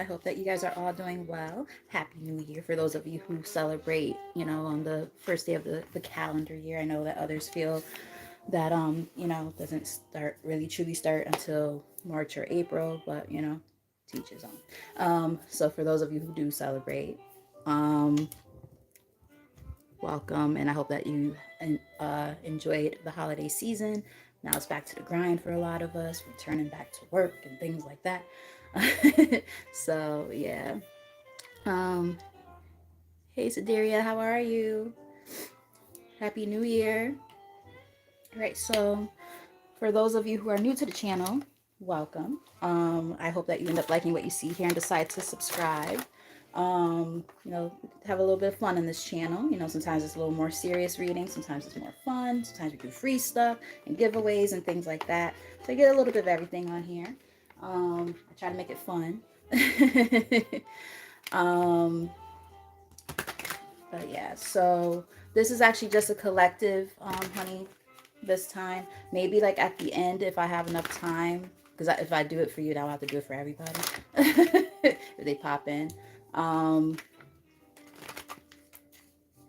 I hope that you guys are all doing well. Happy New Year for those of you who celebrate, on the first day of the calendar year. I know that others feel that, doesn't start really truly start until March or April, but, teachers on. So for those of you who do celebrate, um, welcome, and I hope that you enjoyed the holiday season. Now it's back to the grind for a lot of us, returning back to work and things like that. So yeah. Um, hey Sideria, how are you? Happy New Year. All right, so for those of you who are new to the channel, welcome. I hope that you end up liking what you see here and decide to subscribe. Have a little bit of fun in this channel. Sometimes it's a little more serious reading, sometimes it's more fun, sometimes we do free stuff and giveaways and things like that. So you get a little bit of everything on here. I try to make it fun. um, but yeah, so this is actually just a collective, honey, this time. Maybe like at the end if I have enough time, because if I do it for you, then I'll have to do it for everybody if they pop in. Or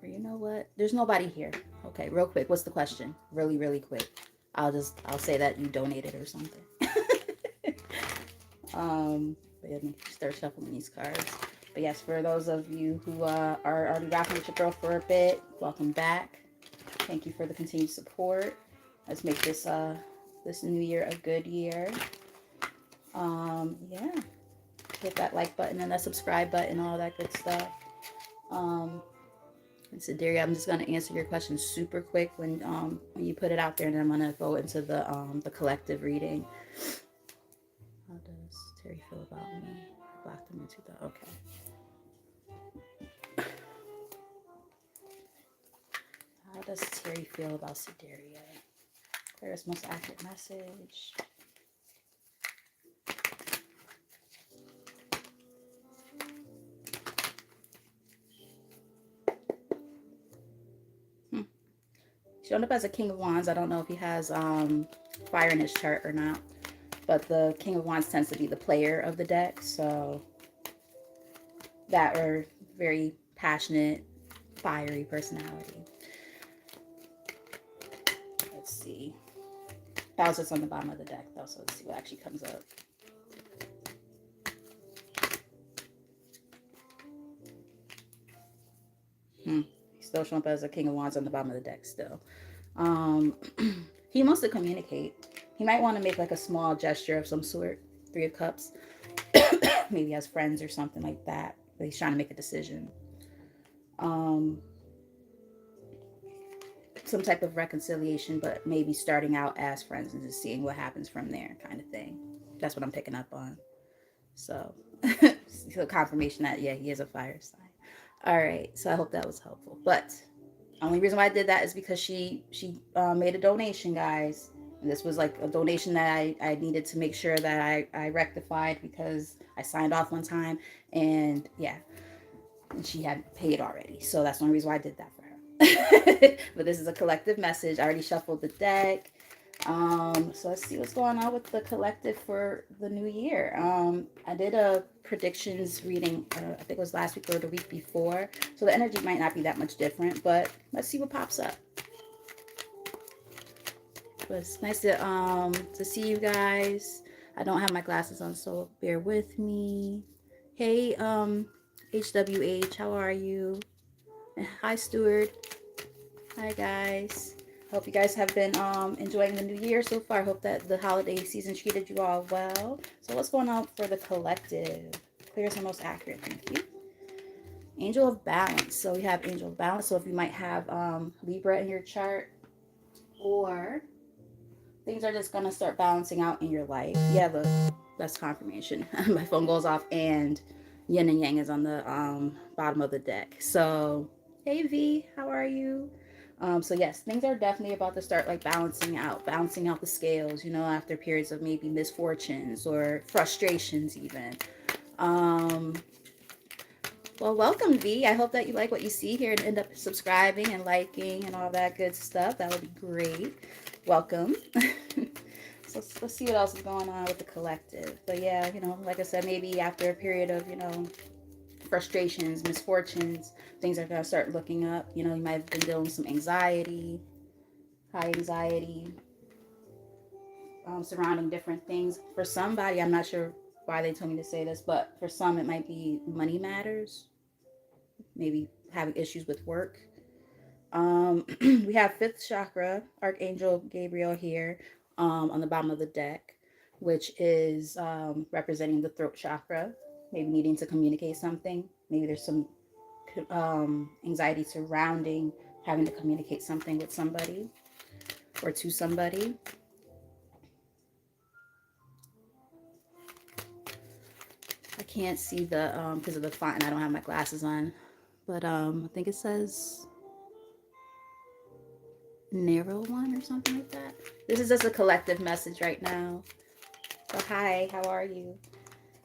you know what? There's nobody here. Okay, real quick. What's the question? Really, really quick. I'll say that you donated or something. But let me start shuffling these cards. But yes, for those of you who are already rocking with your girl for a bit, welcome back. Thank you for the continued support. Let's make this this new year a good year. Yeah. Hit that like button and that subscribe button, all that good stuff. And Sideria, I'm just gonna answer your question super quick when you put it out there, and then I'm gonna go into the collective reading. How does Terry feel about me? I blocked him into the okay. How does Terry feel about Sideria? Clearest, most accurate message. Showing up as a King of Wands. I don't know if he has fire in his chart or not, but the King of Wands tends to be the player of the deck, so that are very passionate, fiery personality. Let's see. That was just on the bottom of the deck, though, so let's see what actually comes up. Still showing up as a King of Wands on the bottom of the deck still. He wants to communicate. He might want to make like a small gesture of some sort. Three of Cups. Maybe as friends or something like that. But he's trying to make a decision. Some type of reconciliation, but maybe starting out as friends and just seeing what happens from there, kind of thing. That's what I'm picking up on. So, confirmation that, yeah, he is a fire sign. All right, so I hope that was helpful. But only reason why I did that is because she made a donation, guys. And this was like a donation that I needed to make sure that I rectified, because I signed off one time, and yeah, and she had paid already. So that's the only reason why I did that for her. But this is a collective message. I already shuffled the deck. So let's see what's going on with the collective for the new year. I did a predictions reading, I think it was last week or the week before, so the energy might not be that much different, but let's see what pops up. But it's nice to see you guys. I don't have my glasses on, so bear with me. Hey, HWH, how are you? Hi, Stuart. Hi, guys. Hope you guys have been enjoying the new year so far. I hope that the holiday season treated you all well. So what's going on for the collective? Clearest and most accurate. Thank you. Angel of Balance. So we have Angel of Balance. So if you might have Libra in your chart, or things are just going to start balancing out in your life. Yeah, that's confirmation. My phone goes off and Yin and Yang is on the bottom of the deck. So, hey V, how are you? So yes, things are definitely about to start like balancing out the scales, after periods of maybe misfortunes or frustrations even. Well, welcome V. I hope that you like what you see here and end up subscribing and liking and all that good stuff. That would be great. Welcome. let's see what else is going on with the collective. But yeah, like I said, maybe after a period of, frustrations, misfortunes, things are going to start looking up. You might have been dealing with some anxiety, high anxiety, surrounding different things. For somebody, I'm not sure why they told me to say this, but for some, it might be money matters, maybe having issues with work. We have fifth chakra, Archangel Gabriel here on the bottom of the deck, which is representing the throat chakra, maybe needing to communicate something. Maybe there's some anxiety surrounding having to communicate something with somebody or to somebody. I can't see the because of the font and I don't have my glasses on, but I think it says narrow one or something like that. This is just a collective message right now. So hi, how are you?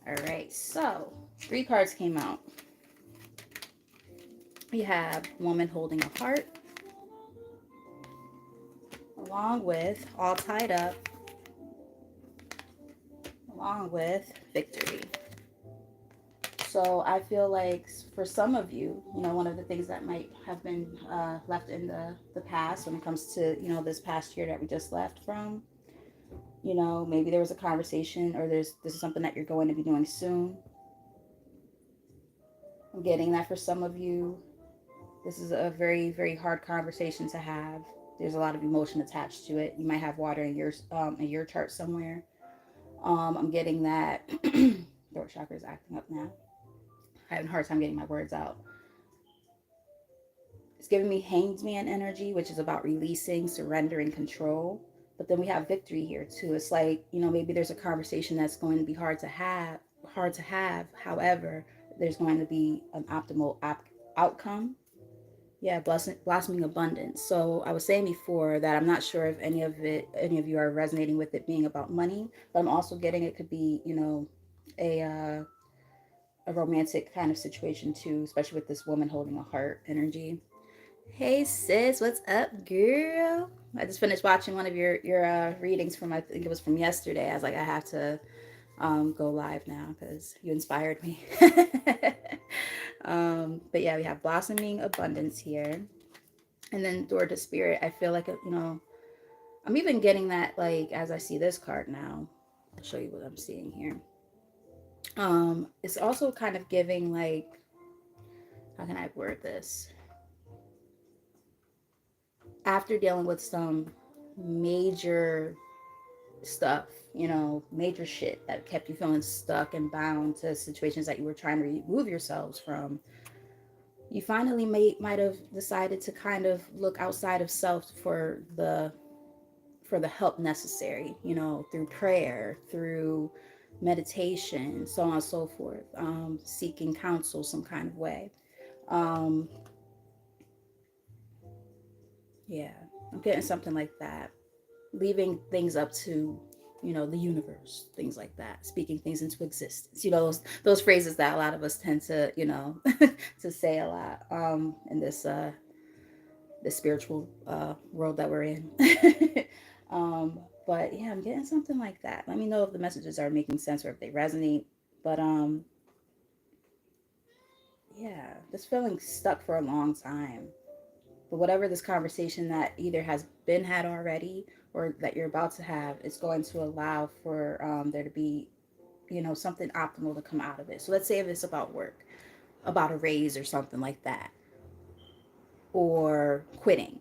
All right, so 3 cards came out. We have woman holding a heart, along with all tied up, along with victory. So I feel like for some of you, one of the things that might have been left in the past when it comes to, this past year that we just left from, maybe there was a conversation or this is something that you're going to be doing soon. I'm getting that for some of you, this is a very, very hard conversation to have. There's a lot of emotion attached to it. You might have water in your chart somewhere. I'm getting that throat chakra is acting up now. I'm having a hard time getting my words out. It's giving me Hanged Man energy, which is about releasing, surrendering, control. But then we have victory here too. It's like, maybe there's a conversation that's going to be hard to have. However, there's going to be an optimal outcome. Yeah, blossoming abundance. So I was saying before that I'm not sure if any of you are resonating with it being about money, but I'm also getting it could be, a a romantic kind of situation too, especially with this woman holding a heart energy. Hey sis, what's up, girl? I just finished watching one of your readings from, I think it was from yesterday. I was like, I have to go live now because you inspired me. But yeah, we have blossoming abundance here, and then door to spirit. I feel like I'm even getting that, like, as I see this card now. I'll show you what I'm seeing here. It's also kind of giving, like, how can I word this? After dealing with some major stuff, major shit that kept you feeling stuck and bound to situations that you were trying to remove yourselves from, you finally might have decided to kind of look outside of self for the help necessary, through prayer, through meditation, so on and so forth, seeking counsel some kind of way. Yeah, I'm getting something like that. Leaving things up to, the universe, things like that, speaking things into existence, those phrases that a lot of us tend to, to say a lot in this spiritual world that we're in. But yeah, I'm getting something like that. Let me know if the messages are making sense or if they resonate. But yeah, just feeling stuck for a long time. But whatever this conversation that either has been had already or that you're about to have, is going to allow for there to be, something optimal to come out of it. So let's say if it's about work, about a raise or something like that, or quitting.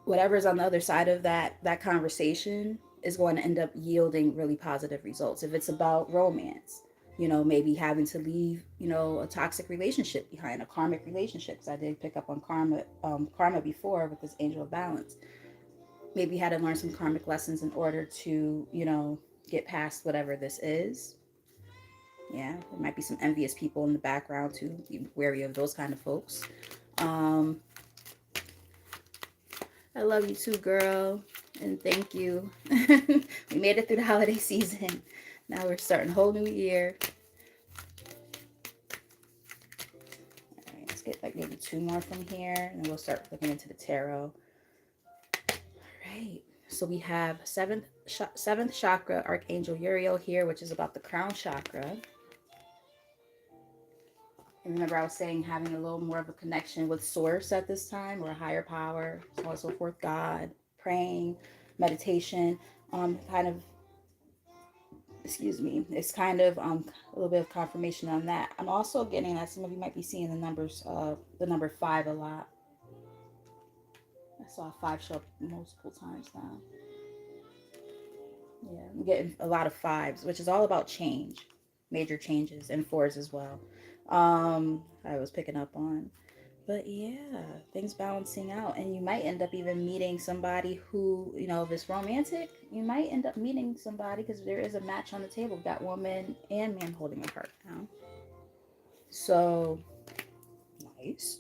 Whatever's on the other side of that conversation is going to end up yielding really positive results. If it's about romance, maybe having to leave, a toxic relationship behind, a karmic relationship, because I did pick up on karma before with this angel of balance. Maybe you had to learn some karmic lessons in order to, get past whatever this is. Yeah, there might be some envious people in the background too. Be wary of those kind of folks. I love you too, girl, and thank you. We made it through the holiday season. Now we're starting a whole new year. All right, let's get like maybe 2 more from here, and we'll start looking into the tarot. All right. So we have seventh chakra, Archangel Uriel here, which is about the crown chakra. And remember, I was saying having a little more of a connection with source at this time, or a higher power, so on and so forth, God, praying, meditation, kind of, excuse me, it's kind of a little bit of confirmation on that. I'm also getting that some of you might be seeing the number 5 a lot. I saw 5 show up multiple times now. Yeah, I'm getting a lot of 5s, which is all about change, major changes, and 4s as well. I was picking up on. But yeah, things balancing out. And you might end up even meeting somebody who, if it's romantic, you might end up meeting somebody because there is a match on the table. We've got woman and man holding a heart now. So, nice.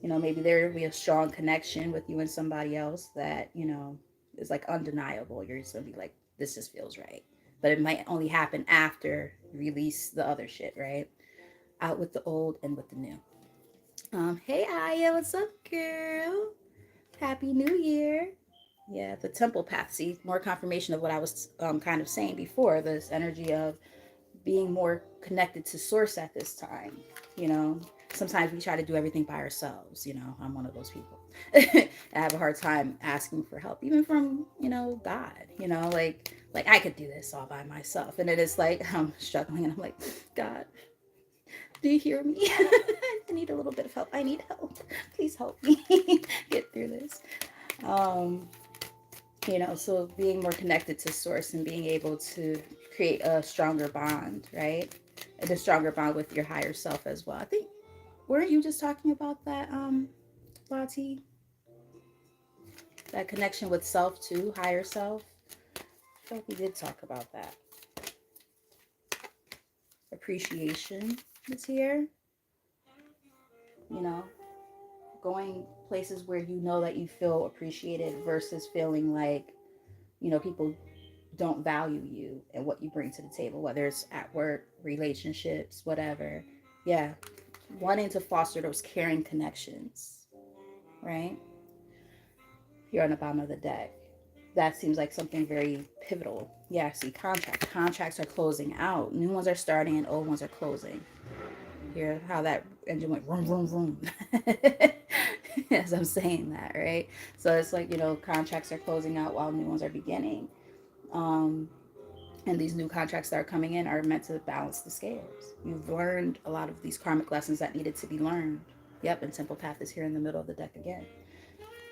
Maybe there will be a strong connection with you and somebody else that, is like undeniable. You're just going to be like, this just feels right. But it might only happen after you release the other shit, right? Out with the old and with the new. Hey Aya, what's up, girl? Happy New Year. Yeah, the temple path. See, more confirmation of what I was kind of saying before. This energy of being more connected to source at this time. You know, sometimes we try to do everything by ourselves. I'm one of those people. I have a hard time asking for help, even from God. Like I could do this all by myself, and it is like I'm struggling, and I'm like, God, do you hear me? I need a little bit of help. I need help. Please help me get through this. Um, so being more connected to source and being able to create a stronger bond, right? And a stronger bond with your higher self as well. I think, weren't you just talking about that, Lati? That connection with self too, higher self? I feel like we did talk about that. Appreciation is here. You know, going places where you know that you feel appreciated versus feeling like, people don't value you and what you bring to the table, whether it's at work, relationships, whatever. Yeah, wanting to foster those caring connections, right? Here on the bottom of the deck. That seems like something very pivotal. Yeah, see, contracts are closing out. New ones are starting and old ones are closing. Hear how that engine went vroom, vroom, vroom. As I'm saying that, right? So it's like, contracts are closing out while new ones are beginning. Um, and these new contracts that are coming in are meant to balance the scales. You've learned a lot of these karmic lessons that needed to be learned. Yep, and Temple Path is here in the middle of the deck again.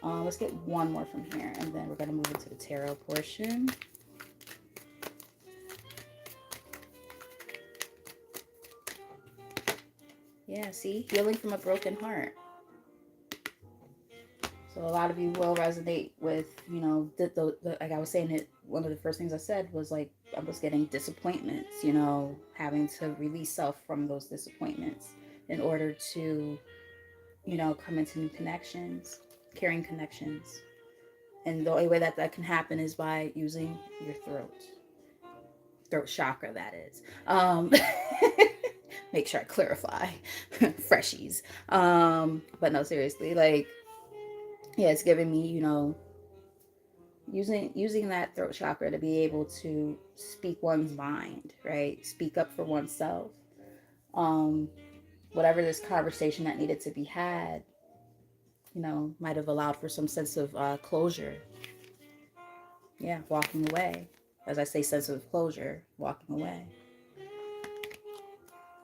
Let's get one more from here, and then we're going to move into the tarot portion. Yeah, see? Healing from a broken heart. So a lot of you will resonate with, like I was saying, it. One of the first things I said was like I was getting disappointments, having to release self from those disappointments in order to, come into new connections, caring connections. And the only way that can happen is by using your throat chakra, that is. Make sure I clarify. Freshies. But no, seriously, like, yeah, it's giving me, using that throat chakra to be able to speak one's mind, right? Speak up for oneself. Um, Whatever this conversation that needed to be had, might have allowed for some sense of closure. Yeah, walking away. As I say, sense of closure, walking away.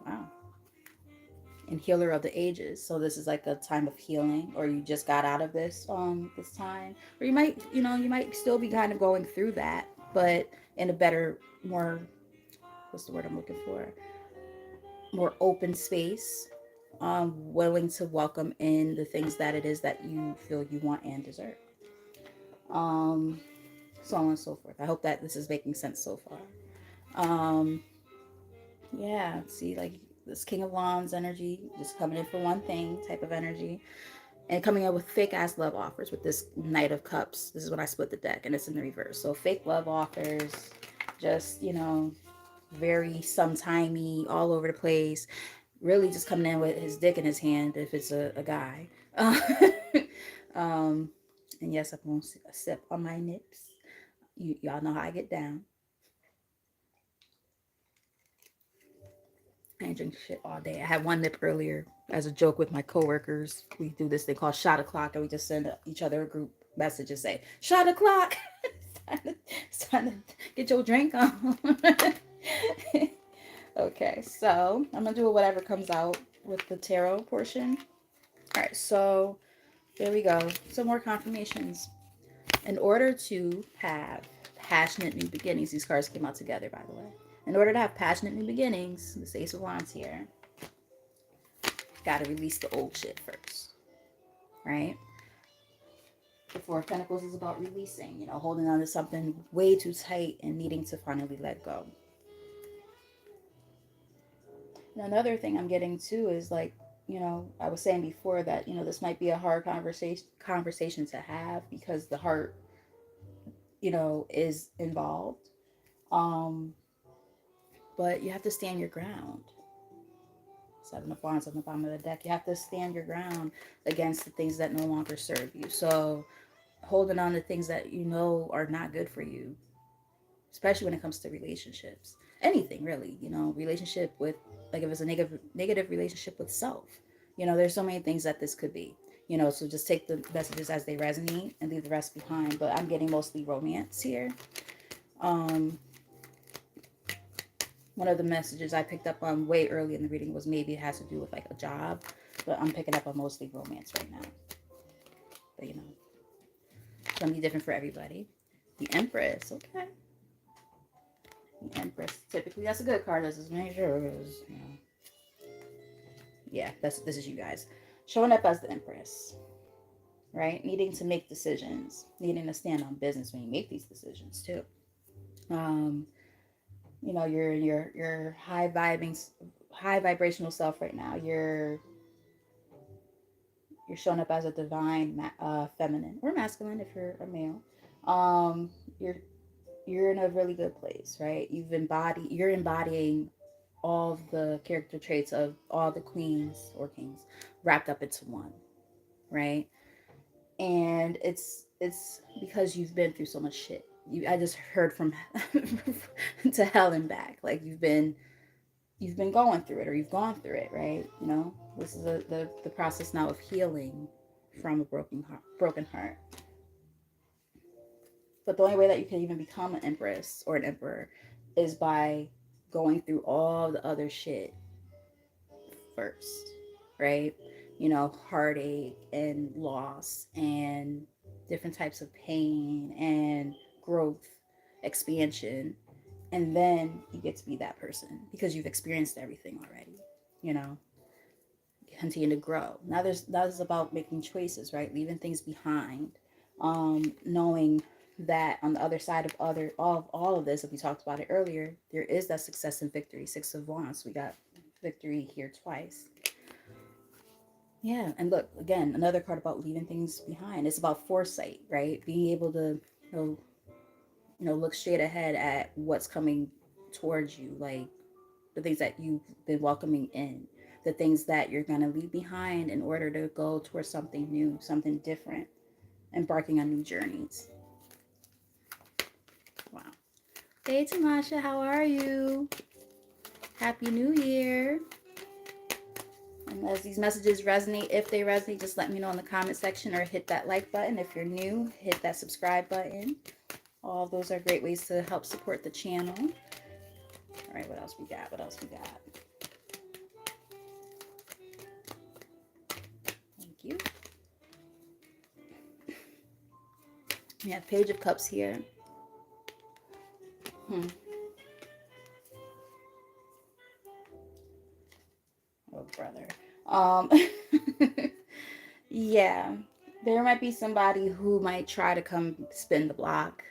Wow. And healer of the ages. So this is like a time of healing, or you just got out of this time, or you might still be kind of going through that, but in a better, more, what's the word I'm looking for? More open space, willing to welcome in the things that it is that you feel you want and deserve. So on and so forth. I hope that this is making sense so far. Yeah, see, like this King of Wands energy, just coming in for one thing type of energy, and coming up with fake ass love offers with this Knight of Cups. This is when I split the deck, and it's in the reverse. So fake love offers, just very sometimey, all over the place. Really, just coming in with his dick in his hand if it's a guy. And yes, I'm gonna sip on my nips. Y'all know how I get down. I ain't drink shit all day. I had one nip earlier as a joke with my coworkers. We do this thing called shot o'clock, and we just send each other a group message and say shot o'clock. It's time to get your drink on. Okay, so I'm gonna do whatever comes out with the tarot portion. All right, so there we go. Some more confirmations. In order to have passionate new beginnings, these cards came out together, by the way. In order to have passionate new beginnings, the Ace of Wands here, got to release the old shit first, right? The Four of Pentacles is about releasing, holding on to something way too tight and needing to finally let go. And another thing I'm getting too is like, I was saying before that, this might be a hard conversation to have because the heart, is involved. Um, but you have to stand your ground. Seven of Wands on the bottom of the deck. You have to stand your ground against the things that no longer serve you. So holding on to things that you know are not good for you, especially when it comes to relationships. Anything really, relationship with, like if it's a negative relationship with self. There's so many things that this could be. So just take the messages as they resonate and leave the rest behind. But I'm getting mostly romance here. Um, One of the messages I picked up on way early in the reading was maybe it has to do with like a job, but I'm picking up on mostly romance right now. But it's gonna be different for everybody. The Empress, okay. The Empress, typically that's a good card. Let's just make sure, yeah, this is you guys showing up as the Empress, right? Needing to make decisions, needing to stand on business when you make these decisions too. Um, you're high vibrational self right now. You're showing up as a divine feminine or masculine if you're a male. Um, you're you're in a really good place, right? You're embodying all of the character traits of all the queens or kings wrapped up into one, right? And it's because you've been through so much shit. I just heard from to hell and back. Like you've been going through it or you've gone through it, right? This is the process now of healing from a broken heart. But the only way that you can even become an empress or an emperor is by going through all the other shit first, right? Heartache and loss and different types of pain and growth, expansion. And then you get to be that person because you've experienced everything already, you know, continue to grow. Now that is about making choices, right? Leaving things behind. Knowing that on the other side of all of this, if we talked about it earlier, there is that success and victory. Six of Wands. We got victory here twice. Yeah, and look again, another card about leaving things behind. It's about foresight, right? Being able to, look straight ahead at what's coming towards you, like the things that you've been welcoming in, the things that you're gonna leave behind in order to go towards something new, something different, embarking on new journeys. Wow. Hey Tamasha, how are you? Happy New Year. And as these messages resonate, if they resonate, just let me know in the comment section or hit that like button. If you're new, hit that subscribe button. All those are great ways to help support the channel. All right, what else we got? Thank you. We have Page of Cups here. Oh, brother. Yeah. There might be somebody who might try to come spin the block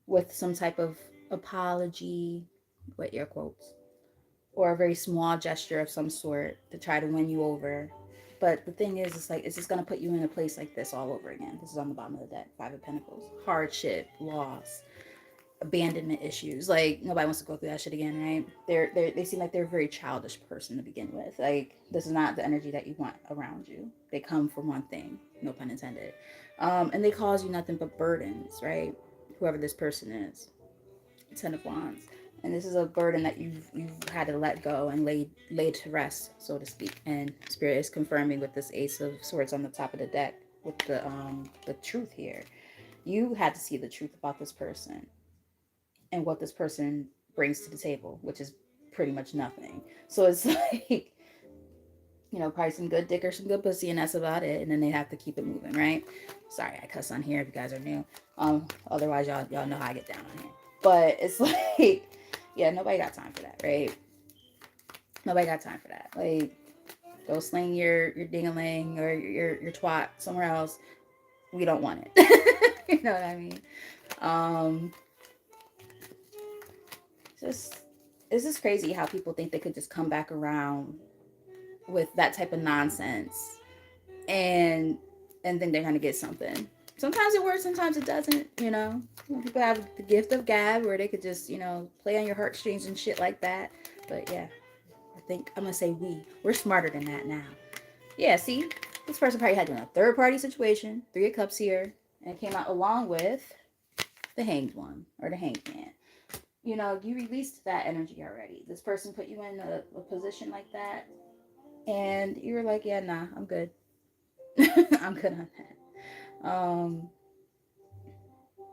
with some type of apology, with air quotes, or a very small gesture of some sort to try to win you over. But the thing is, it's like, it's just going to put you in a place like this all over again. This is on the bottom of the deck. Five of Pentacles. Hardship, loss. abandonment issues. Like nobody wants to go through that shit again, right? They seem like they're a very childish person to begin with. Like this is not the energy that you want around you. They come for one thing, no pun intended, and they cause you nothing but burdens, right? Whoever this person is, Ten of Wands, and this is a burden that you've had to let go and lay to rest, so to speak. And Spirit is confirming with this Ace of Swords on the top of the deck with the truth here. You had to see the truth about this person and what this person brings to the table, which is pretty much nothing. So it's like, probably some good dick or some good pussy, and that's about it. And then they have to keep it moving, right? Sorry, I cuss on here if you guys are new. Otherwise y'all know how I get down on here. But it's like, yeah, nobody got time for that, right? Nobody got time for that. Like, go sling your ding-a-ling or your twat somewhere else. We don't want it. You know what I mean? Um, just it's just crazy how people think they could just come back around with that type of nonsense and then they're gonna get something. Sometimes it works, sometimes it doesn't. People have the gift of gab where they could just play on your heartstrings and shit like that. But yeah, I think I'm gonna say we're smarter than that now. Yeah, see, this person probably had a third party situation, 3 of Cups here, and it came out along with the Hanged One or the Hanged Man. You released that energy already. This person put you in a position like that, and you were like, yeah, nah, I'm good. I'm good on that.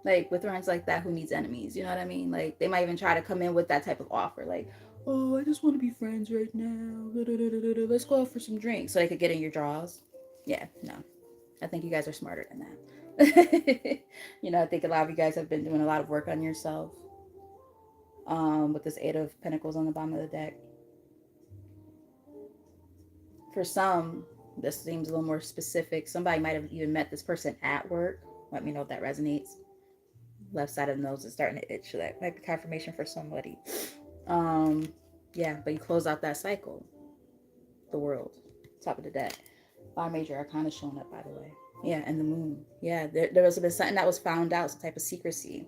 Like with friends like that, who needs enemies? You know what I mean? Like they might even try to come in with that type of offer, like, oh, I just want to be friends right now. Let's go out for some drinks, so they could get in your draws. Yeah, no, I think you guys are smarter than that. I think a lot of you guys have been doing a lot of work on yourself. With this 8 of Pentacles on the bottom of the deck. For some, this seems a little more specific. Somebody might have even met this person at work. Let me know if that resonates. Left side of the nose is starting to itch. So that might be confirmation for somebody. Yeah, but you close out that cycle. The world. Top of the deck. 5 major arcana showing up, by the way. Yeah, and the moon. Yeah, there was been something that was found out, some type of secrecy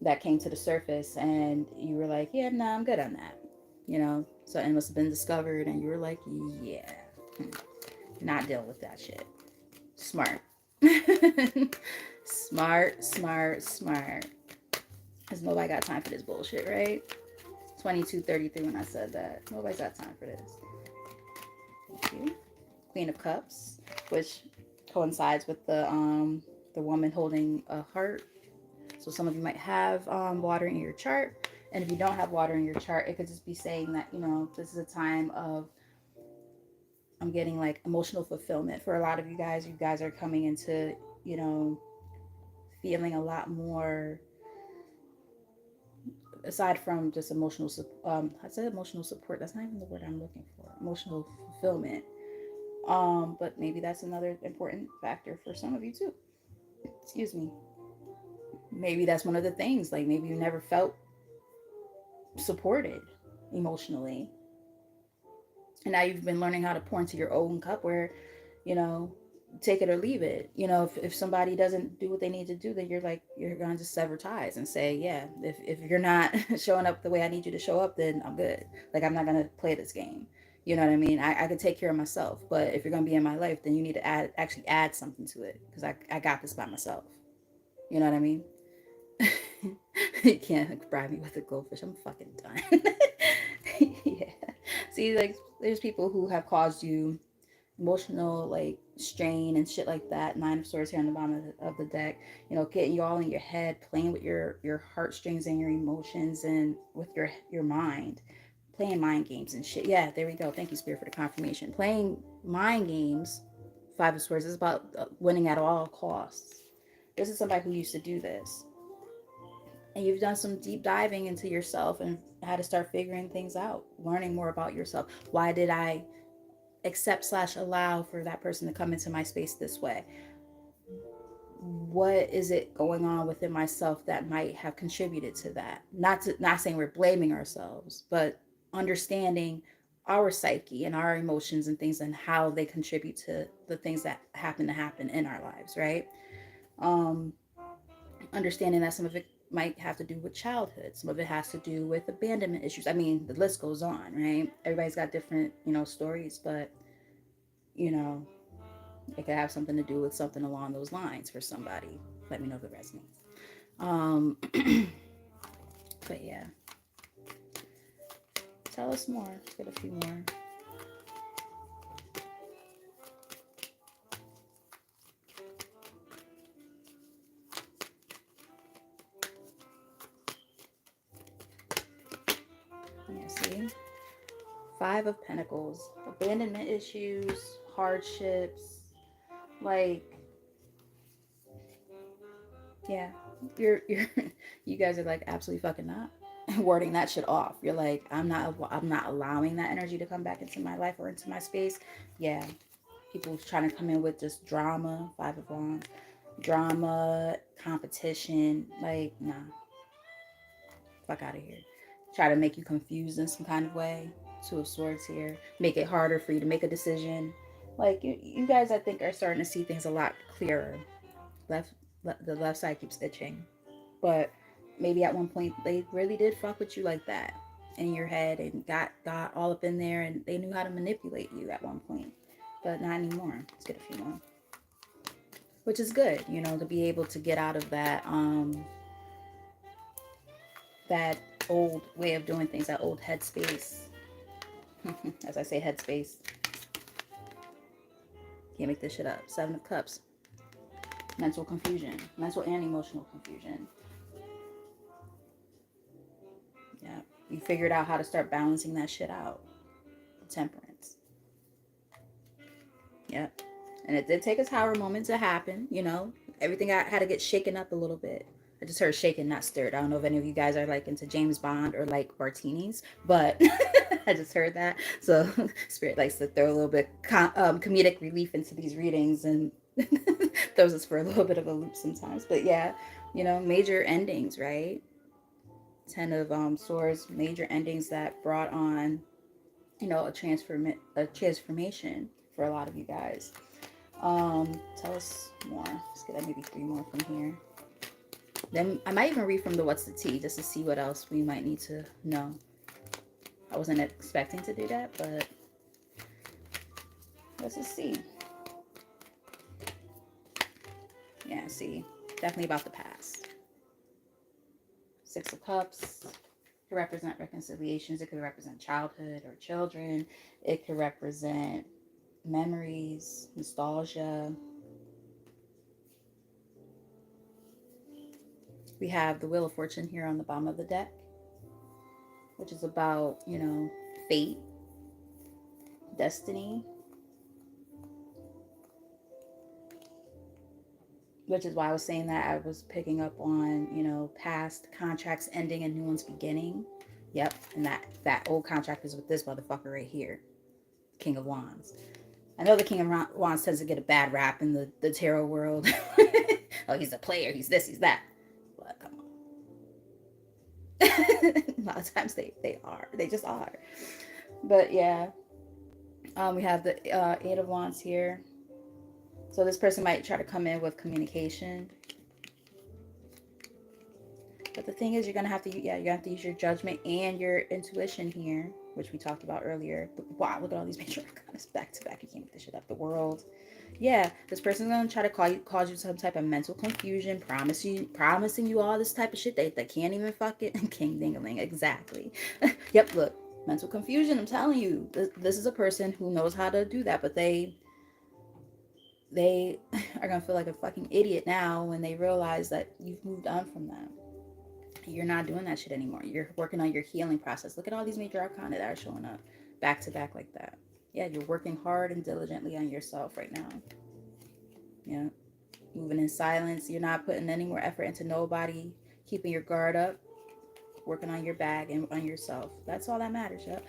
that came to the surface, and you were like, yeah, nah, I'm good on that. Something must have been discovered, and you were like, yeah, not dealing with that shit. Smart. Smart. Because nobody got time for this bullshit, right? 22:33 when I said that. Nobody's got time for this. Thank you. Queen of Cups, which coincides with the woman holding a heart. So some of you might have water in your chart. And if you don't have water in your chart, it could just be saying that, this is a time of, I'm getting like emotional fulfillment. For a lot of you guys are coming into, feeling a lot more, aside from just emotional, I said emotional support. That's not even the word I'm looking for. Emotional fulfillment. But maybe that's another important factor for some of you too. Excuse me. Maybe that's one of the things. Like maybe you never felt supported emotionally, and now you've been learning how to pour into your own cup where, you know take it or leave it. If somebody doesn't do what they need to do, then you're gonna just sever ties and say, yeah, if you're not showing up the way I need you to show up, then I'm good. Like I'm not gonna play this game. You know what I mean? I can take care of myself, but if you're gonna be in my life, then you need to add something to it, because I got this by myself. You know what I mean? You can't bribe me with a goldfish. I'm fucking done. Yeah. See, like, there's people who have caused you emotional, like, strain and shit like that. 9 of Swords here on the bottom of the deck. Getting you all in your head, playing with your heartstrings and your emotions and with your mind. Playing mind games and shit. Yeah, there we go. Thank you, Spirit, for the confirmation. Playing mind games, 5 of Swords, is about winning at all costs. This is somebody who used to do this, and you've done some deep diving into yourself and had to start figuring things out, learning more about yourself. Why did I accept/allow for that person to come into my space this way? What is it going on within myself that might have contributed to that? Not saying we're blaming ourselves, but understanding our psyche and our emotions and things, and how they contribute to the things that happen in our lives, right? Understanding that some of it might have to do with childhood. Some of it has to do with abandonment issues. I mean, the list goes on, right? Everybody's got different, stories, but, you know, it could have something to do with something along those lines for somebody. Let me know if it resonates. But yeah, tell us more. Let's get a few more. Yeah, see? Five of Pentacles. Abandonment issues, hardships. Like, yeah, you're you guys are like absolutely fucking not wording that shit off. You're like, I'm not allowing that energy to come back into my life or into my space. Yeah, people trying to come in with just drama, Five of Wands, drama, competition. Like, nah, fuck out of here. Try to make you confused in some kind of way. Two of Swords here, make it harder for you to make a decision. Like, you guys, I think, are starting to see things a lot clearer. Left, the left side keeps itching, but maybe at one point they really did fuck with you like that in your head and got all up in there, and they knew how to manipulate you at one point, but not anymore. Let's get a few more, which is good, to be able to get out of that old way of doing things, that old headspace. As I say, headspace. Can't make this shit up. Seven of Cups. Mental confusion. Mental and emotional confusion. Yeah. You figured out how to start balancing that shit out. Temperance. Yep. And it did take a tower moment to happen, Everything had to get shaken up a little bit. I just heard shaken, not stirred. I don't know if any of you guys are like into James Bond or like martinis, but I just heard that. So Spirit likes to throw a little bit comedic relief into these readings and throws us for a little bit of a loop sometimes. But yeah, major endings, right? Ten of Swords, major endings that brought on, a transformation for a lot of you guys. Tell us more. Let's get maybe three more from here. Then I might even read from the What's the Tea just to see what else we might need to know. I wasn't expecting to do that, but let's just see. Yeah, see. Definitely about the past. Six of Cups. It could represent reconciliations. It could represent childhood or children. It could represent memories, nostalgia. We have the Wheel of Fortune here on the bottom of the deck, which is about, fate, destiny, which is why I was saying that I was picking up on, past contracts ending and new ones beginning. Yep, and that old contract is with this motherfucker right here, King of Wands. I know the King of Wands tends to get a bad rap in the tarot world. Oh, he's a player, he's this, he's that. But come on. A lot of times they are. They just are. But yeah. We have the Eight of Wands here. So this person might try to come in with communication. But the thing is, you're going to have to use your judgment and your intuition here, which we talked about earlier. But wow, look at all these major arcanas back to back. You can't make this shit up. The World. Yeah, this person's going to try to cause you some type of mental confusion, promising you all this type of shit. They can't even fuck it. King Dingaling, exactly. Yep, look, mental confusion. I'm telling you, this is a person who knows how to do that, but they are going to feel like a fucking idiot now when they realize that you've moved on from them. You're not doing that shit anymore. You're working on your healing process. Look at all these major arcana that are showing up back to back like that. Yeah, you're working hard and diligently on yourself right now. Yeah, moving in silence. You're not putting any more effort into nobody. Keeping your guard up. Working on your bag and on yourself. That's all that matters, yo.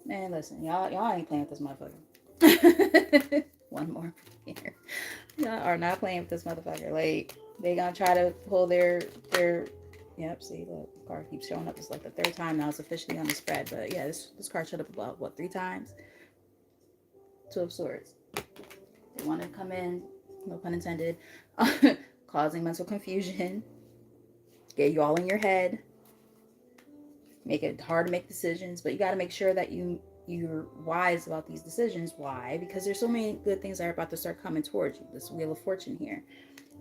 Man, listen, y'all ain't playing with this motherfucker. One more here. Y'all are not playing with this motherfucker. Like, they gonna try to pull their yep, see, look, the card keeps showing up. It's like the third time now it's officially on the spread. But yeah, this card showed up about, what, 3 times? Two of Swords. They want to come in, no pun intended, causing mental confusion. get you all in your head, make it hard to make decisions, but you got to make sure that you're wise about these decisions. Why? Because there's so many good things that are about to start coming towards you. This Wheel of Fortune here.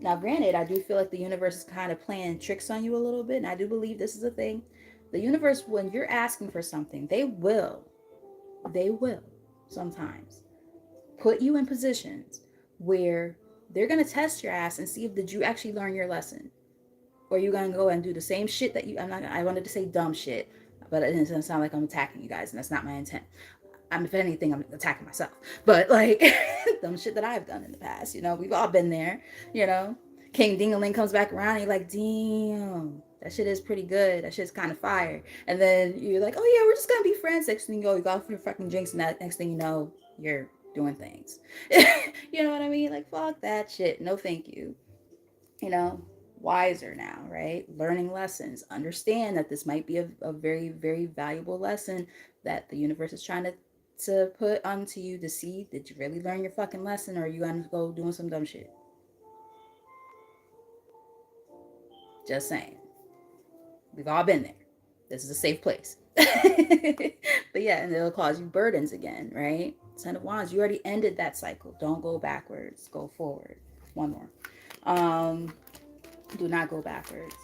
Now, granted, I do feel like the universe is kind of playing tricks on you a little bit, and I do believe this is a thing. The universe, when you're asking for something, they will sometimes put you in positions where they're gonna test your ass and see if did you actually learn your lesson, or you gonna go and do the same shit that you. I wanted to say dumb shit, but it doesn't sound like I'm attacking you guys, and that's not my intent. If anything, I'm attacking myself. But like dumb shit that I've done in the past, we've all been there, you know. King Dingaling comes back around and you're like, damn, that shit is pretty good. That shit's kind of fire. And then you're like, oh yeah, we're just gonna be friends. Next thing you go, you got for fucking drinks, and that next thing you know, you're doing things. You know what I mean? Like, fuck that shit. No, thank you. You know, wiser now, right? Learning lessons. Understand that this might be a very, very valuable lesson that the universe is trying to put onto you to see, did you really learn your fucking lesson, or are you gonna go doing some dumb shit? Just saying. We've all been there. This is a safe place. But yeah, and it'll cause you burdens again, right? Ten of Wands, you already ended that cycle. Don't go backwards. Go forward. One more. Do not go backwards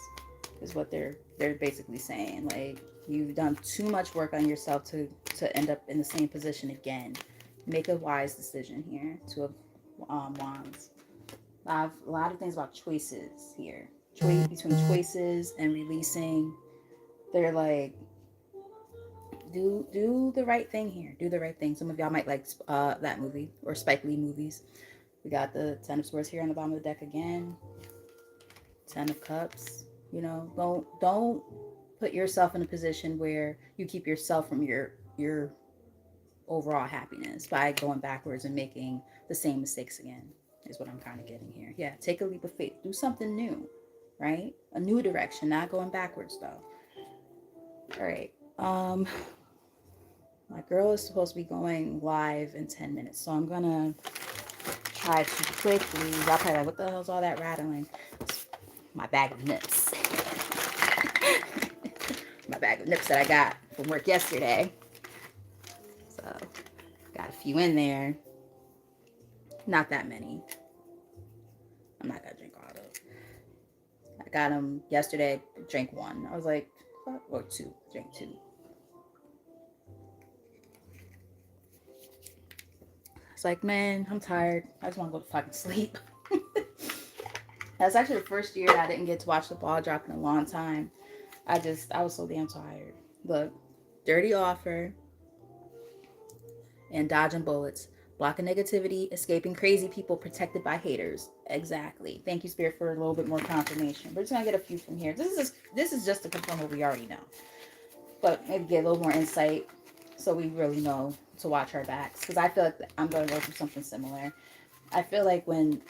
is what they're basically saying. Like, you've done too much work on yourself to end up in the same position again. Make a wise decision here. Two of Wands. A lot of things about choices here. Choice between choices and releasing. They're like, do the right thing here. Do the right thing. Some of y'all might like that movie, or Spike Lee movies. We got the Ten of Swords here on the bottom of the deck again. Ten of Cups. You know, don't put yourself in a position where you keep yourself from your overall happiness by going backwards and making the same mistakes again, is what I'm kind of getting here. Yeah, take a leap of faith. Do something new, right? A new direction, not going backwards though. All right. My girl is supposed to be going live in 10 minutes, so I'm gonna try to quickly. Y'all probably like, what the hell is all that rattling? It's my bag of nips. My bag of nips that I got from work yesterday. So, got a few in there. Not that many. I'm not gonna drink all of those. I got them yesterday, drank one. I was like, or two, drank two. It's like, man, I'm tired. I just want to go to fucking sleep. That's actually the first year I didn't get to watch the ball drop in a long time. I was so damn tired. Look, dirty offer and dodging bullets. Blocking negativity, escaping crazy people, protected by haters. Exactly. Thank you, Spirit, for a little bit more confirmation. We're just gonna get a few from here. This is just to confirm what we already know, but maybe get a little more insight so we really know to watch our backs. Because I feel like I'm gonna go through something similar. I feel like when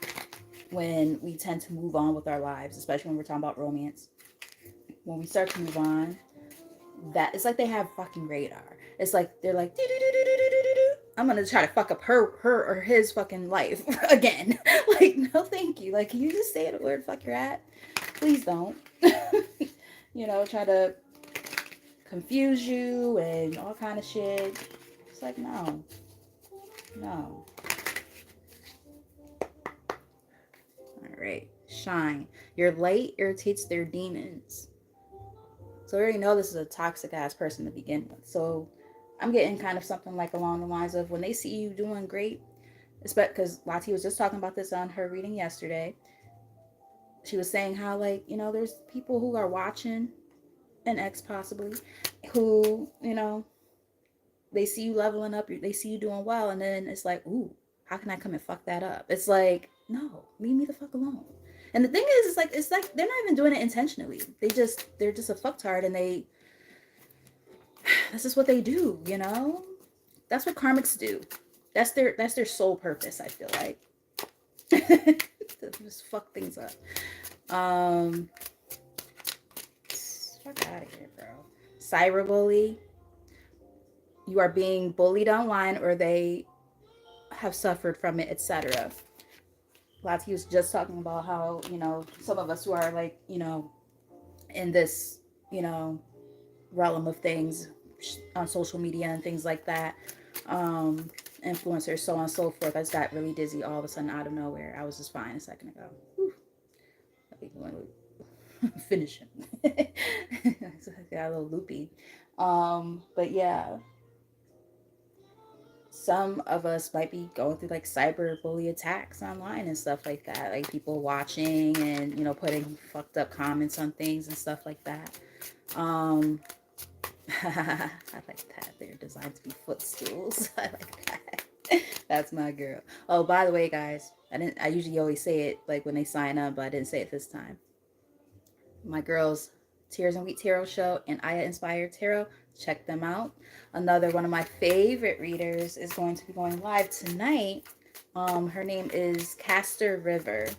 we tend to move on with our lives, especially when we're talking about romance, when we start to move on, that it's like they have fucking radar. It's like they're like, I'm gonna try to fuck up her or his fucking life again. Like, no thank you. Like, can you just say it where the fuck you're at? Please don't. You know, try to confuse you and all kind of shit. It's like, no. All right, shine. Your light irritates their demons. So we already know this is a toxic ass person to begin with. So I'm getting kind of something like along the lines of when they see you doing great, because Lati was just talking about this on her reading yesterday. She was saying how, like, you know, there's people who are watching, an ex possibly, who, you know, they see you leveling up, they see you doing well, and then it's like, ooh, how can I come and fuck that up? It's like, no, leave me the fuck alone. And the thing is, it's like they're not even doing it intentionally. They're just a fucktard, and this is what they do, you know? That's what karmics do. That's their sole purpose, I feel like. To just fuck things up. Fuck out of here, bro. Cyberbully. You are being bullied online, or they have suffered from it, etc. Lati was just talking about how, you know, some of us who are like, you know, in this, you know, realm of things on social media and things like that. Um, Influencers, so on and so forth. I just got really dizzy all of a sudden out of nowhere. I was just fine a second ago. Whew. Finish him. Got a little loopy. But yeah, some of us might be going through like cyber bully attacks online and stuff like that. Like people watching and, you know, putting fucked up comments on things and stuff like that. Um, I like that. They're designed to be footstools. I like that. That's my girl. Oh, by the way, guys, I usually always say it like when they sign up, but I didn't say it this time. My girls, Tears and Wheat Tarot Show and Aya Inspired Tarot. Check them out. Another one of my favorite readers is going to be going live tonight. Her name is Caster River.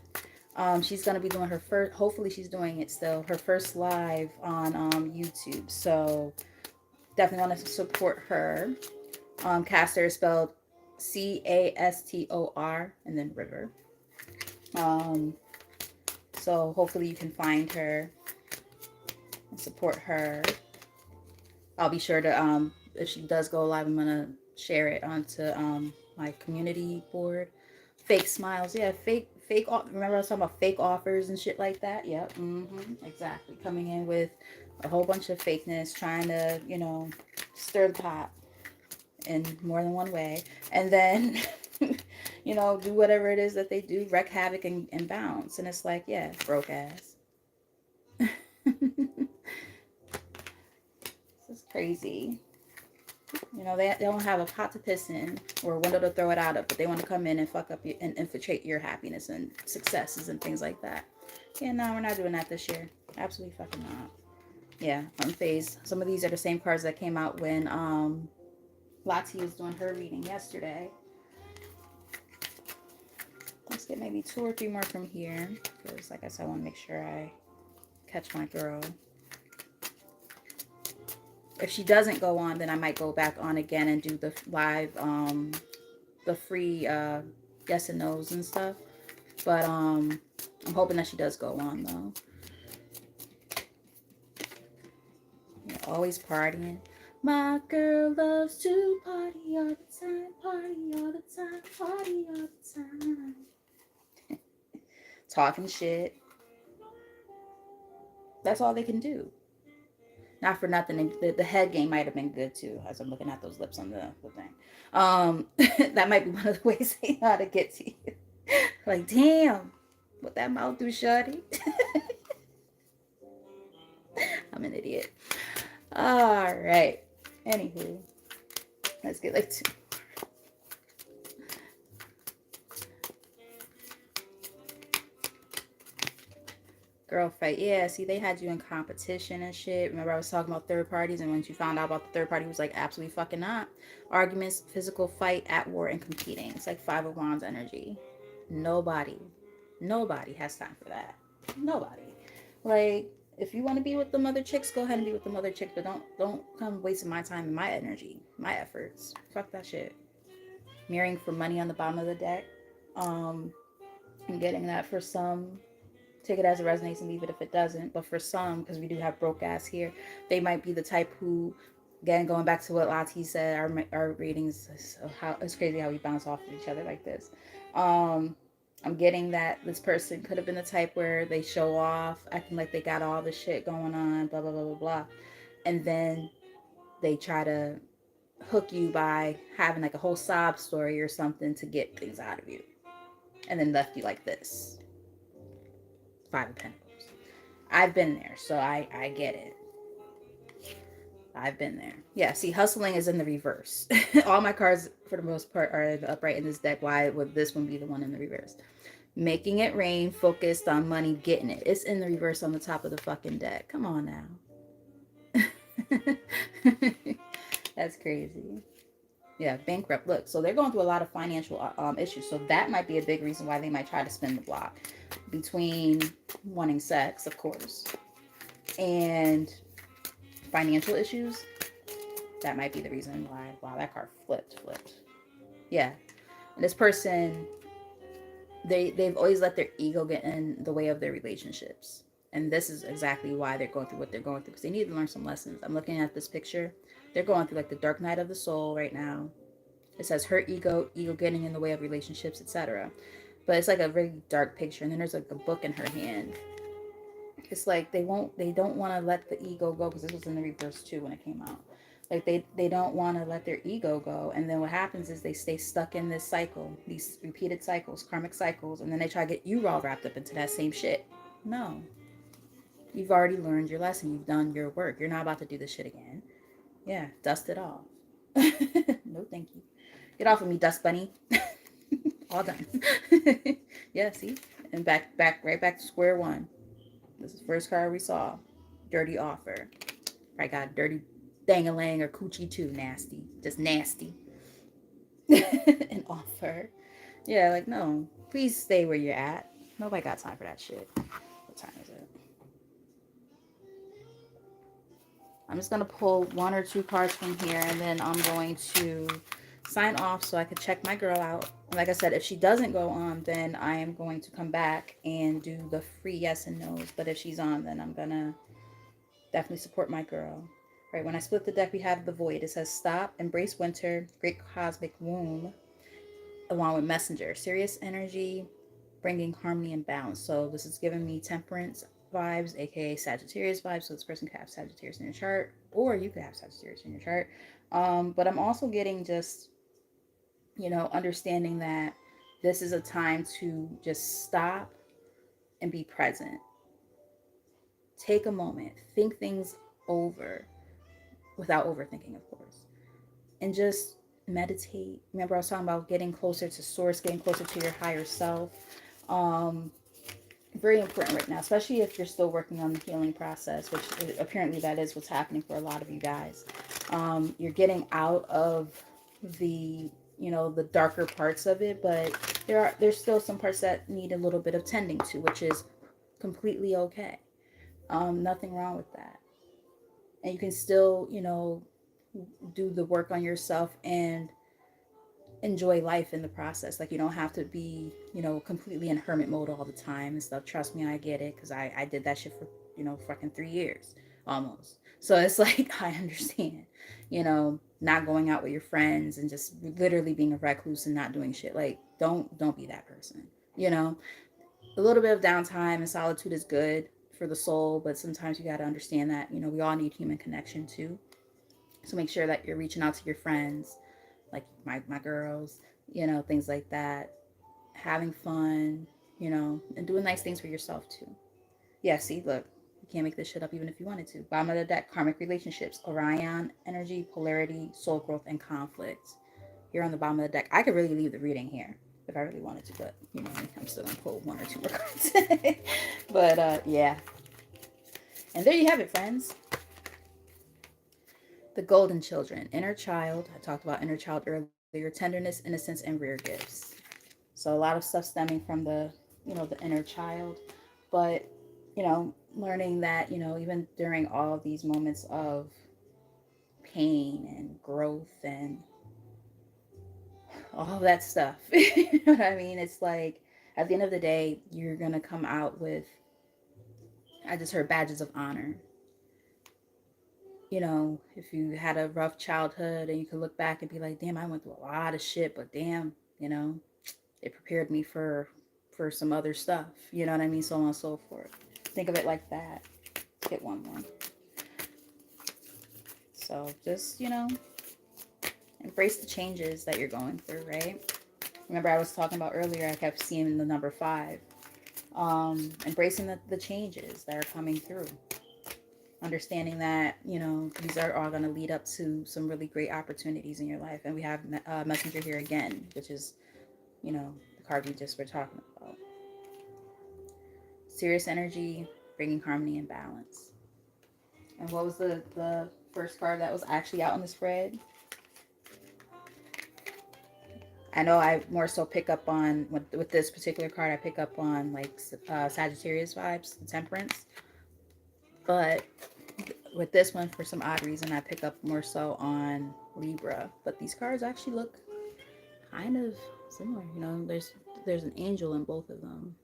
She's going to be doing her first, hopefully she's doing it still, her first live on YouTube. So definitely want to support her. Caster is spelled Castor and then River. Um, so hopefully you can find her and support her. I'll be sure to if she does go live, I'm gonna share it onto my community board. Fake smiles, yeah, fake. Remember I was talking about fake offers and shit like that. Yep, exactly. Coming in with a whole bunch of fakeness, trying to, you know, stir the pot in more than one way, and then you know, do whatever it is that they do, wreak havoc and bounce. And it's like, yeah, broke ass. This is crazy. You know, they don't have a pot to piss in or a window to throw it out of, but they want to come in and fuck up and infiltrate your happiness and successes and things like that. Yeah, no, we're not doing that this year. Absolutely fucking not. Yeah, unfazed. Some of these are the same cards that came out when Lati was doing her reading yesterday. Let's get maybe 2 or 3 more from here, because like I said, I want to make sure I catch my girl. If she doesn't go on, then I might go back on again and do the live, the free yes and no's and stuff. But I'm hoping that she does go on though. You're always partying. My girl loves to party all the time, party all the time, party all the time. Talking shit. That's all they can do. Not for nothing. The head game might have been good too, as I'm looking at those lips on the thing. That might be one of the ways they know how to get to you. Like, damn, what that mouth do, shorty? I'm an idiot. All right. Anywho, let's get like 2. Girl fight. Yeah, see, they had you in competition and shit. Remember I was talking about third parties, and once you found out about the third party, it was like, absolutely fucking not. Arguments, physical fight, at war, and competing. It's like 5 of Wands energy. Nobody has time for that. Nobody. Like, if you want to be with them other chicks, go ahead and be with them other chicks, but don't come wasting my time and my energy, my efforts. Fuck that shit. Mirroring for money on the bottom of the deck. I'm getting that for some. Take it as it resonates and leave it if it doesn't. But for some, because we do have broke ass here, they might be the type who, again, going back to what Lati said, our ratings, how it's crazy how we bounce off of each other like this. I'm getting that this person could have been the type where they show off, acting like they got all the shit going on, blah, blah, blah, blah, blah. And then they try to hook you by having like a whole sob story or something to get things out of you. And then left you like this. 5 of Pentacles. I've been there, so I get it. I've been there. Yeah, see, hustling is in the reverse. All my cards, for the most part, are in the upright in this deck. Why would this one be the one in the reverse? Making it rain, focused on money, getting it. It's in the reverse on the top of the fucking deck. Come on now. That's crazy. Yeah, bankrupt. Look, so they're going through a lot of financial issues. So that might be a big reason why they might try to spin the block. Between wanting sex, of course, and financial issues, that might be the reason why. Wow, that card flipped. Yeah. And this person, they've always let their ego get in the way of their relationships. And this is exactly why they're going through what they're going through, because they need to learn some lessons. I'm looking at this picture. They're going through like the dark night of the soul right now. It says hurt ego getting in the way of relationships, etc. But it's like a really dark picture. And then there's like a book in her hand. It's like they don't want to let the ego go, because this was in the reverse too when it came out. Like they don't want to let their ego go, and then what happens is they stay stuck in this cycle, these repeated cycles, karmic cycles, and then they try to get you all wrapped up into that same shit. No, you've already learned your lesson. You've done your work. You're not about to do this shit again. Yeah, dust it off. No, thank you. Get off of me, dust bunny. All done. Yeah, see, and right back to square one. This is the first card we saw. Dirty offer. I got dirty dangalang or coochie too. Nasty. Just nasty. An offer. Yeah, like, no. Please stay where you're at. Nobody got time for that shit. What time is it? I'm just going to pull one or two cards from here, and then I'm going to sign off so I can check my girl out. And like I said, if she doesn't go on, then I am going to come back and do the free yes and no's. But if she's on, then I'm going to definitely support my girl. Right, when I split the deck, we have the Void. It says stop, embrace winter, great cosmic womb, along with messenger, serious energy, bringing harmony and balance. So this is giving me temperance vibes, aka Sagittarius vibes. So this person could have Sagittarius in your chart, or you could have Sagittarius in your chart. But I'm also getting just, understanding that this is a time to just stop and be present. Take a moment, think things over without overthinking, of course, and just meditate. Remember, I was talking about getting closer to source, getting closer to your higher self. Um, Very important right now, especially if you're still working on the healing process, which apparently that is what's happening for a lot of you guys. You're getting out of the the darker parts of it, but there's still some parts that need a little bit of tending to, which is completely okay. Nothing wrong with that, and you can still do the work on yourself and enjoy life in the process. Like, you don't have to be completely in hermit mode all the time and stuff. Trust me, I get it, because I did that shit for fucking 3 years almost. So it's like, I understand, not going out with your friends and just literally being a recluse and not doing shit. Like, don't be that person. A little bit of downtime and solitude is good for the soul, but sometimes you got to understand that we all need human connection too. So make sure that you're reaching out to your friends, like my girls, things like that. Having fun, and doing nice things for yourself too. Yeah, see, look, you can't make this shit up even if you wanted to. Bottom of the deck, karmic relationships, Orion, energy, polarity, soul growth, and conflict. Here on the bottom of the deck. I could really leave the reading here if I really wanted to, but I'm still gonna pull one or two more cards. But yeah. And there you have it, friends. The golden children, inner child. I talked about inner child earlier. Tenderness, innocence, and rare gifts. So a lot of stuff stemming from the inner child, but learning that even during all of these moments of pain and growth and all that stuff, you know what I mean? It's like at the end of the day, you're gonna come out with, I just heard, badges of honor. If you had a rough childhood and you could look back and be like, damn, I went through a lot of shit, but damn, it prepared me for some other stuff. You know what I mean? So on and so forth. Think of it like that. Get one more. So just, embrace the changes that you're going through, right? Remember, I was talking about earlier, I kept seeing the number 5. Embracing the changes that are coming through. Understanding that, these are all going to lead up to some really great opportunities in your life. And we have Messenger here again, which is, the card we just were talking about. Serious energy, bringing harmony and balance. And what was the first card that was actually out on the spread? I know I more so pick up on, with this particular card, I pick up on like Sagittarius vibes, the temperance. But with this one, for some odd reason, I pick up more so on Libra. But these cards actually look kind of similar. There's an angel in both of them.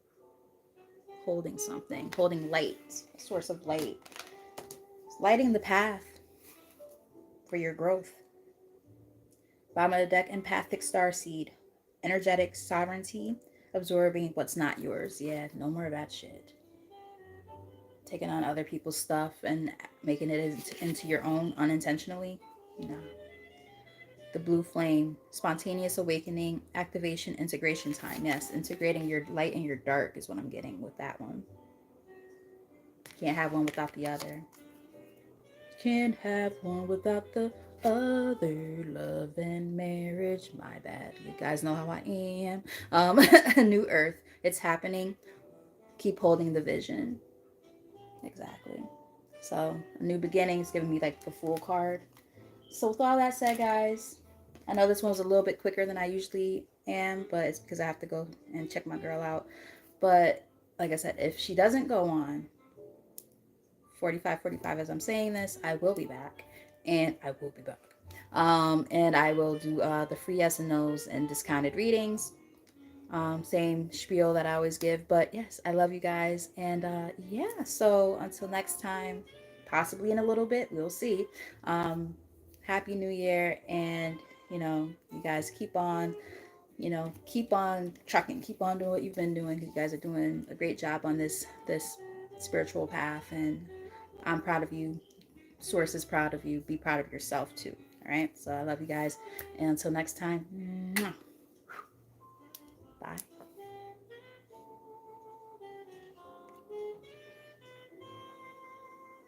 holding something, holding light, a source of light, lighting the path for your growth. Bottom of the deck, empathic starseed, energetic sovereignty, absorbing what's not yours. Yeah, no more of that shit. Taking on other people's stuff and making it into your own unintentionally. No. The blue flame, spontaneous awakening, activation, integration time. Yes, integrating your light and your dark is what I'm getting with that one. Can't have one without the other. Can't have one without the other. Love and marriage. My bad. You guys know how I am. A new earth. It's happening. Keep holding the vision. Exactly. So, a new beginning is giving me like the full card. So, with all that said, guys, I know this one was a little bit quicker than I usually am, but it's because I have to go and check my girl out. But, like I said, if she doesn't go on 45 as I'm saying this, I will be back. And I will be back. And I will do the free yes and no's and discounted readings. Same spiel that I always give. But yes, I love you guys. And yeah, so until next time, possibly in a little bit, we'll see. Happy New Year. And, you guys keep on, keep on trucking, keep on doing what you've been doing. You guys are doing a great job on this spiritual path. And I'm proud of you. Source is proud of you. Be proud of yourself too. All right. So I love you guys. And until next time, bye.